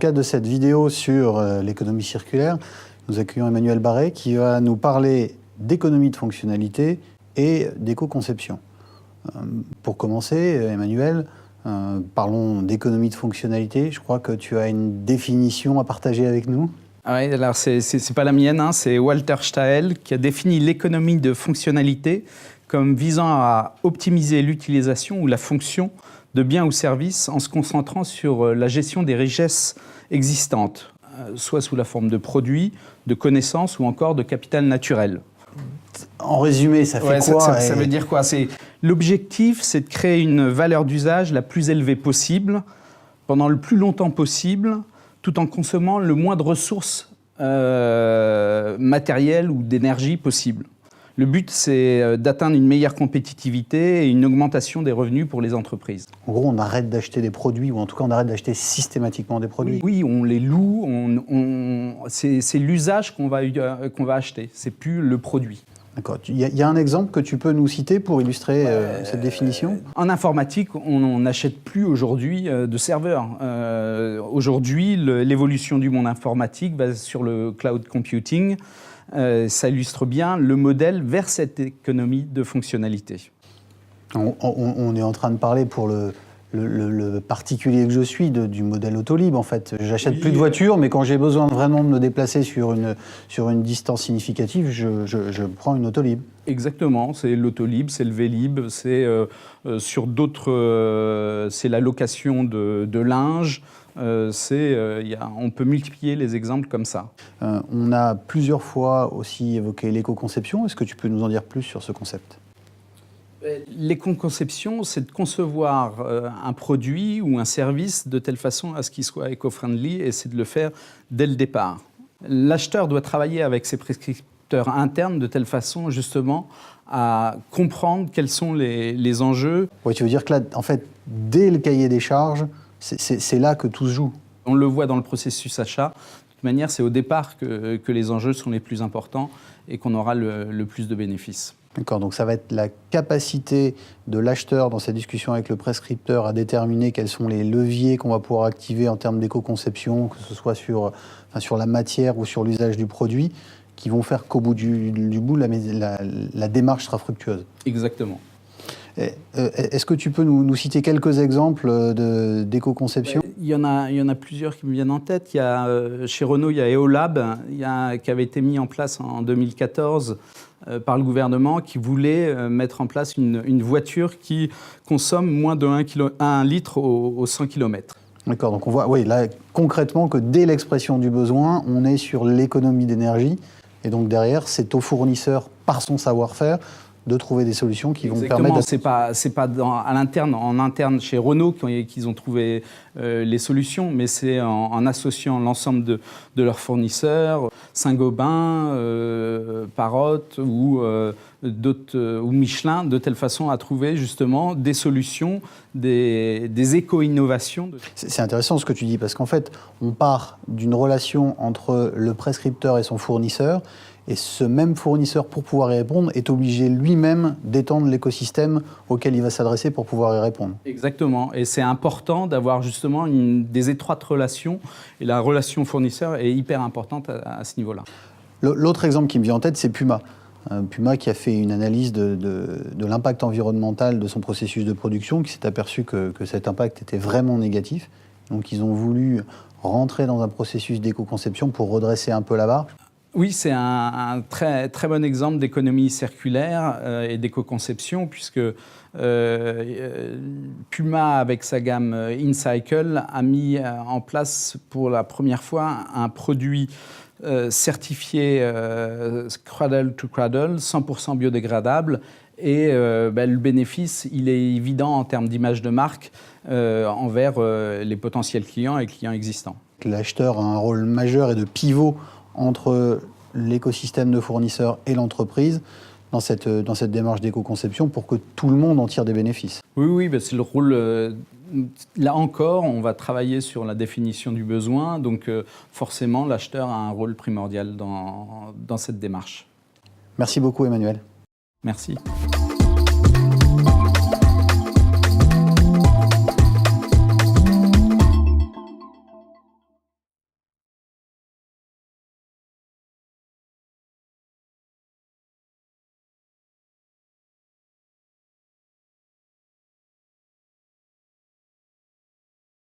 cadre de cette vidéo sur l'économie circulaire, nous accueillons Emmanuel Barret qui va nous parler d'économie de fonctionnalité et d'éco-conception. Pour commencer, Emmanuel, parlons d'économie de fonctionnalité. Je crois que tu as une définition à partager avec nous. Oui, alors c'est pas la mienne, hein, c'est Walter Staël qui a défini l'économie de fonctionnalité comme visant à optimiser l'utilisation ou la fonction de biens ou services en se concentrant sur la gestion des richesses existantes, soit sous la forme de produits, de connaissances ou encore de capital naturel. En résumé, ça fait quoi ça veut dire quoi? L'objectif, c'est de créer une valeur d'usage la plus élevée possible, pendant le plus longtemps possible, tout en consommant le moins de ressources matérielles ou d'énergie possible. Le but, c'est d'atteindre une meilleure compétitivité et une augmentation des revenus pour les entreprises. En gros, on arrête d'acheter des produits, ou en tout cas, on arrête d'acheter systématiquement des produits. Oui, on les loue, c'est l'usage qu'on va acheter, c'est plus le produit. D'accord. Il y a un exemple que tu peux nous citer pour illustrer cette définition? En informatique, on n'achète plus aujourd'hui de serveurs. Aujourd'hui, l'évolution du monde informatique va sur le cloud computing. Ça illustre bien le modèle vers cette économie de fonctionnalité. On est en train de parler pour le particulier que je suis du modèle Autolib. En fait, j'achète plus de voitures, mais quand j'ai besoin vraiment de me déplacer sur une distance significative, je prends une Autolib. Exactement, c'est l'Autolib, c'est le Vélib, c'est sur d'autres, c'est la location de linge. On peut multiplier les exemples comme ça. On a plusieurs fois aussi évoqué l'éco-conception. Est-ce que tu peux nous en dire plus sur ce concept? L'éco-conception, c'est de concevoir un produit ou un service de telle façon à ce qu'il soit éco-friendly, et c'est de le faire dès le départ. L'acheteur doit travailler avec ses prescripteurs internes de telle façon justement à comprendre quels sont les enjeux. Oui, tu veux dire que là, en fait, dès le cahier des charges, c'est là que tout se joue. On le voit dans le processus achat. De toute manière, c'est au départ que les enjeux sont les plus importants et qu'on aura le plus de bénéfices. D'accord, donc ça va être la capacité de l'acheteur dans sa discussion avec le prescripteur à déterminer quels sont les leviers qu'on va pouvoir activer en termes d'éco-conception, que ce soit sur la matière ou sur l'usage du produit, qui vont faire qu'au bout du bout, la démarche sera fructueuse. Exactement. Est-ce que tu peux nous citer quelques exemples d'éco-conception? Il y en a plusieurs qui me viennent en tête. Chez Renault, il y a Eolab qui avait été mis en place en 2014 par le gouvernement, qui voulait mettre en place une voiture qui consomme moins de 1 litre au 100 km. D'accord, donc on voit là, concrètement que dès l'expression du besoin, on est sur l'économie d'énergie. Et donc derrière, c'est au fournisseur, par son savoir-faire, de trouver des solutions qui vont permettre... C'est pas en interne chez Renault qu'ils ont trouvé les solutions, mais c'est en associant l'ensemble de leurs fournisseurs, Saint-Gobain, Parrot ou Michelin, de telle façon à trouver justement des solutions, des éco-innovations. C'est intéressant ce que tu dis, parce qu'en fait, on part d'une relation entre le prescripteur et son fournisseur, et ce même fournisseur, pour pouvoir y répondre, est obligé lui-même d'étendre l'écosystème auquel il va s'adresser pour pouvoir y répondre. Exactement. Et c'est important d'avoir justement des étroites relations. Et la relation fournisseur est hyper importante à ce niveau-là. L'autre exemple qui me vient en tête, c'est Puma. Puma qui a fait une analyse de l'impact environnemental de son processus de production, qui s'est aperçu que cet impact était vraiment négatif. Donc ils ont voulu rentrer dans un processus d'éco-conception pour redresser un peu la barre. Oui, c'est un très, très bon exemple d'économie circulaire et d'éco-conception, puisque Puma, avec sa gamme InCycle, a mis en place pour la première fois un produit certifié Cradle to Cradle, 100% biodégradable. Et le bénéfice, il est évident en termes d'image de marque envers les potentiels clients et clients existants. L'acheteur a un rôle majeur et de pivot entre l'écosystème de fournisseurs et l'entreprise dans cette démarche d'éco-conception pour que tout le monde en tire des bénéfices. Oui, c'est le rôle... là encore, on va travailler sur la définition du besoin, donc forcément, l'acheteur a un rôle primordial dans cette démarche. Merci beaucoup, Emmanuel. Merci.